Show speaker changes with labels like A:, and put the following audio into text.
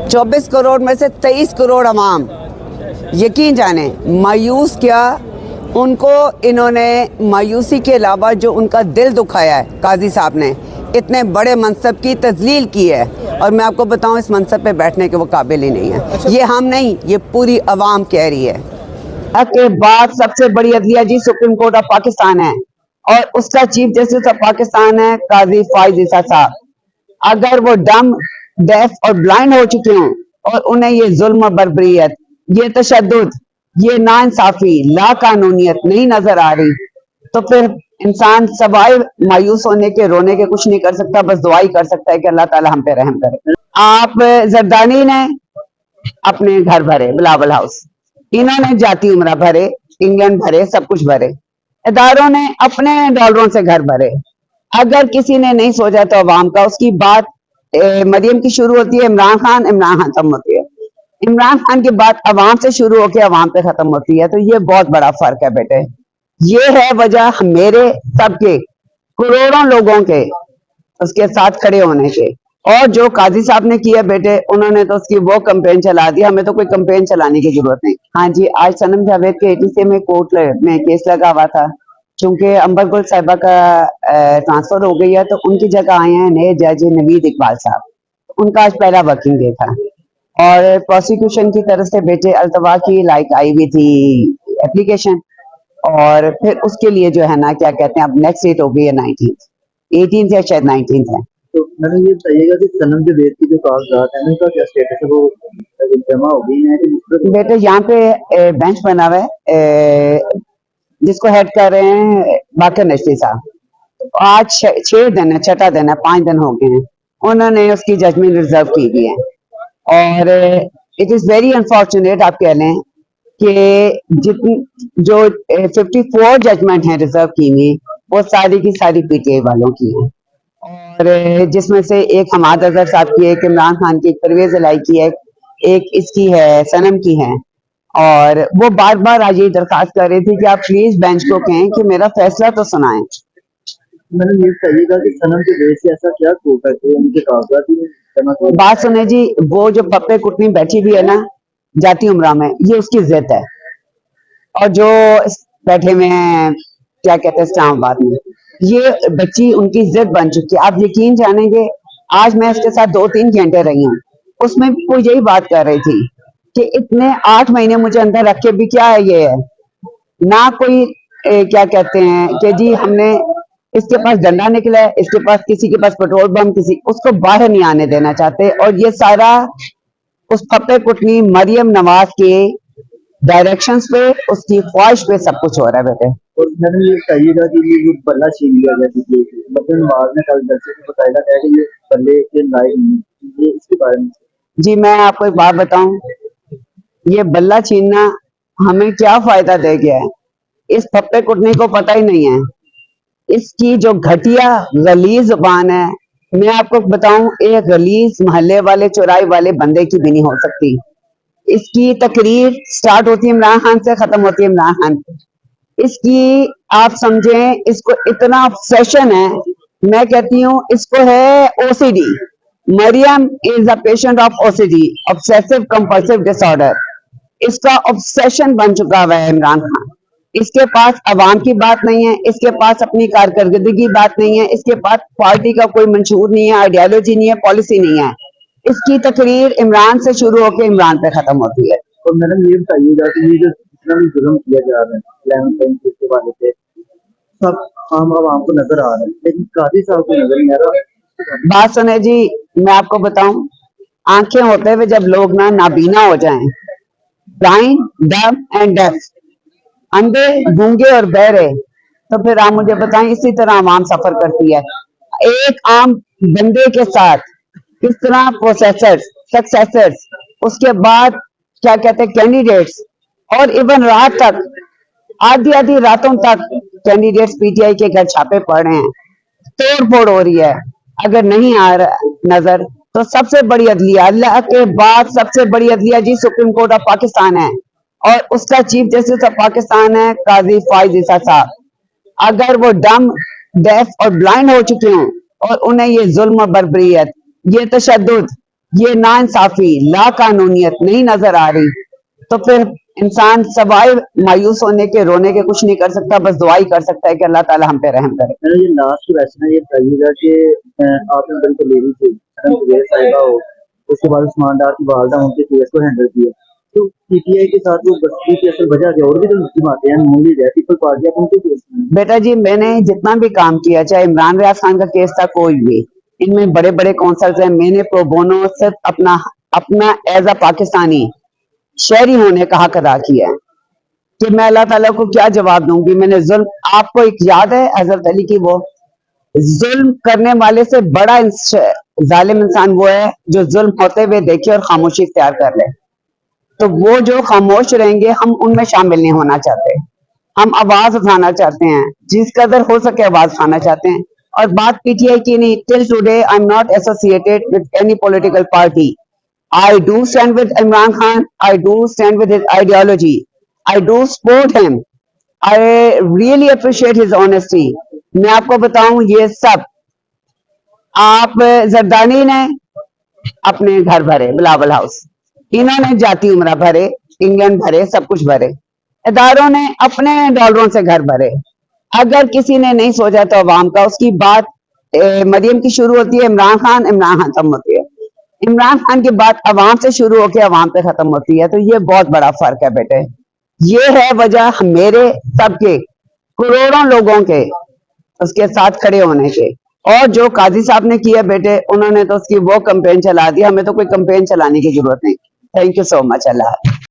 A: 24 करोड़ में से 23 करोड़ अवाम, यकीन जाने मायूस क्या, उनको इन्होंने मायूसी के अलावा जो उनका दिल दुखाया है काजी साहब ने, इतने बड़े मनसब की तजलील की है। और मैं आपको बताऊं, इस मनसब पे बैठने के वो काबिल ही नहीं है। ये हम नहीं, ये पूरी अवाम कह रही है। के बाद सबसे बड़ी अदलिया जी सुप्रीम कोर्ट ऑफ पाकिस्तान है और उसका चीफ जस्टिस ऑफ पाकिस्तान है काजी फाइज ईसा साहब। अगर वो डम, डेफ और ब्लाइंड हो चुके हों और उन्हें ये जुल्म, बर्बरियत, ये तशद्दुद, ये नाइंसाफी, ला कानूनियत नहीं नजर आ रही, तो फिर इंसान सवाए मायूस होने के, रोने के कुछ नहीं कर सकता, बस दुआ ही कर सकता है कि अल्लाह ताला हम पे रहम करे। आप जरदानी ने अपने घर भरे, बिलावल हाउस, इन्होंने जाती उम्रा भरे, इंग्लैंड भरे, सब कुछ भरे, इदारों ने अपने डॉलरों से घर भरे। अगर किसी ने नहीं सोचा तो अवाम का, उसकी बात मरियम की शुरू होती है, इमरान खान खत्म होती है। इमरान खान की बात अवाम से शुरू होकर अवाम पे खत्म होती है। तो ये बहुत बड़ा फर्क है बेटे। ये है वजह मेरे सबके, करोड़ों लोगों के उसके साथ खड़े होने के। और जो काजी साहब ने किया बेटे, उन्होंने तो उसकी वो कैंपेन चला दिया, हमें तो कोई कैंपेन चलाने की जरूरत नहीं। हाँ जी, आज सनम जावेद के एटीसी में कोर्ट में केस लगा हुआ था। चूंकि अंबर गुल साहिबा का ट्रांसफर हो गई है, तो उनकी जगह आए हैं नए जज नवीद इकबाल साहब। उनका आज पहला वर्किंग डे था और प्रोसिक्यूशन की तरफ से बेटे अल्तवा की आई हुई थी एप्लीकेशन, और फिर उसके लिए जो है ना, क्या कहते हैं, अब नेक्स्ट डेट हो गई है 18 या शायद 19 है।
B: तो मैंने ये बताइएगा कि सनम जावेद की जो कागजात हैं उनका क्या स्टेटस है, वो जमा हो गई है?
A: बेटे यहाँ पे बेंच बना हुआ है, जिसको हेड कर रहे हैं बाकर नशरी साहब। आज 6 दिन है, छठा दिन है, 5 दिन हो गए हैं, उन्होंने उसकी जजमेंट रिजर्व की हुई है। और इट इज वेरी अनफॉर्चुनेट, आप कह लें कि जितनी जो 54 जजमेंट है रिजर्व की हुई, वो सारी की सारी पीटीआई वालों की है। और जिसमें से एक हमाद अजहर साहब की है, एक इमरान खान की, एक परवेज इलाई की है, एक इसकी है, सनम की है। और वो बार बार आज ये दरखास्त कर रही थी कि आप प्लीज बेंच को कहें कि मेरा फैसला तो सुनाएं।
B: मैंने ये बताइएगा कि सनम जावेद से ऐसा क्या कोर्ट है कि उनके कागजात ही जमा कर?
A: बात सुने जी, वो जो पप्पे कुटनी बैठी हुई है ना जाती उमरा में, ये उसकी जिद है। और जो बैठे हुए हैं, क्या कहते हैं, इस्लामाबाद में, ये बच्ची उनकी जिद बन चुकी है। आप यकीन जानेंगे, आज मैं उसके साथ 2-3 घंटे रही हूँ, उसमें भी वो यही बात कर रही थी कि इतने 8 महीने मुझे अंदर रख के भी क्या है, ये है ना कोई क्या कहते हैं कि जी हमने, इसके पास डंडा निकला है, इसके पास, किसी के पास पेट्रोल बम, किसी, उसको बाहर नहीं आने देना चाहते। और ये सारा उस पप्पे कुटनी मरियम नवाज के डायरेक्शंस पे, उसकी ख्वाहिश पे सब कुछ हो रहा है बेटे।
B: और मैंने ये बताइएगा कि ये जो बल्ला छीन लिया गया थी, मरियम नवाज ने कल दरसे में बताया था कि ये बल्ले के लायक नहीं, ये इसके बारे में?
A: जी मैं आपको एक बात बताऊं, ये बल्ला छीनना हमें क्या फायदा दे गया है, इस पप्पे कुटनी को पता ही नहीं है। इसकी जो घटिया गलीज जुबान है, मैं आपको बताऊं, एक गलीज मोहल्ले वाले, चौराहे वाले बंदे की भी नहीं हो सकती। इसकी तकरीर स्टार्ट होती है इमरान खान से, खत्म होती है इमरान खान से। इसकी आप समझें, इसको इतना ऑब्सेशन है, मैं कहती हूँ इसको है OCD. Maryam is a patient of OCD, obsessive compulsive disorder. इसका ऑब्सेशन बन चुका हुआ है इमरान खान। इसके पास अवाम की बात नहीं है, इसके पास अपनी कारकर्दगी की बात नहीं है, इसके पास पार्टी का कोई मंशूर नहीं है, आइडियोलॉजी नहीं है, पॉलिसी नहीं है। इसकी तकरीर इमरान से शुरू होकर इमरान पे खत्म होती है।
B: और मैडम ये बताइएगा कि ये जो जितना भी जुल्म किया जा रहा है इलेवन पॉइंट के वाले पे, सब आम आवाम को नजर आ रहा है, लेकिन काजी साहब को नजर नहीं आ रहा।
A: बात सुने जी, मैं आपको बताऊं, आंखें होते हुए जब लोग ना नाबीना हो जाएं, ब्लाइंड, डम एंड डेफ, अंधे, गूंगे और बहरे, तो फिर आप मुझे बताएं इसी तरह आवाम सफर करती है। एक आम बंदे के साथ किस तरह प्रोसेसर्स, सक्सेसर्स, उसके बाद क्या कहते हैं कैंडिडेट्स, और इवन रात तक, आधी आधी रातों तक कैंडिडेट्स पीटीआई के घर छापे पड़ रहे हैं, तोड़ फोड़ हो रही है। अगर नहीं आ रहा नजर, तो सबसे बड़ी अदलिया, अल्लाह के बाद सबसे बड़ी अदलिया जी सुप्रीम कोर्ट ऑफ पाकिस्तान है और उसका चीफ जस्टिस ऑफ पाकिस्तान है काजी फाइज ईसा साहब। अगर वो डम, डेफ और ब्लाइंड हो चुके हों और उन्हें ये जुल्म, बर्बरियत, ये तशद्दुद, یہ नाइंसाफी ला कानूनियत नहीं नजर आ रही, तो फिर इंसान सवाए मायूस होने के, रोने के कुछ नहीं कर सकता, बस दुआ ही कर सकता है कि अल्लाह ताला हम पे रहम करे।
B: मैंने ये लास्ट क्वेश्चन है, ये बताइएगा कि आपने बड़ी तो लेडी थी जुबैर साहिबा हो, उसके बाद उस्मान डार की वालदा उनके केस को हैंडल किया, तो पीटीआई के साथ वो बस्ती की असल वजह क्या, और भी तो मुस्लिम आते हैं, मूवी है पीपल पार्टी, आप उनके केस में
A: बेटा जी, मैंने जितना भी काम किया, चाहे इमरान रियाज खान का केस था, कोई भी, इनमें बड़े बड़े कौंसल्स हैं, मैंने प्रो बोनो सिर्फ अपना एज अ पाकिस्तानी शहरी होने का हक अदा किया है कि मैं अल्लाह ताला को क्या जवाब दूंगी। मैंने जुल्म, आपको एक याद है हजरत अली की, वो जुल्म करने वाले से बड़ा जालिम इंसान वो है जो जुल्म होते हुए देखे और खामोशी इख्तियार कर ले। तो वो जो खामोश रहेंगे, हम उनमें शामिल नहीं होना चाहते, हम आवाज उठाना चाहते हैं, जिस कदर हो सके आवाज उठाना चाहते हैं। और बात पीटीआई की नहीं, till today I am not associated with any political party. I do stand with Imran Khan. I do stand with his ideology. I do support him. I really appreciate his honesty. मैं आपको बताऊं, ये सब आप जरदानी ने अपने घर भरे, बिलावल हाउस, इन्होंने जाती उम्रा भरे, इंग्लैंड भरे, सब कुछ भरे, इदारों ने अपने डॉलरों से घर भरे। अगर किसी ने नहीं सोचा तो अवाम का, उसकी बात मरियम की शुरू होती है, इमरान खान खत्म होती है। इमरान खान की बात अवाम से शुरू होकर अवाम पे खत्म होती है। तो ये बहुत बड़ा फर्क है बेटे, ये है वजह मेरे सबके, करोड़ों लोगों के उसके साथ खड़े होने के। और जो काजी साहब ने किया बेटे, उन्होंने तो उसकी वो कैंपेन चला दी, हमें तो कोई कैंपेन चलाने की जरूरत नहीं। Thank you so much. Allah.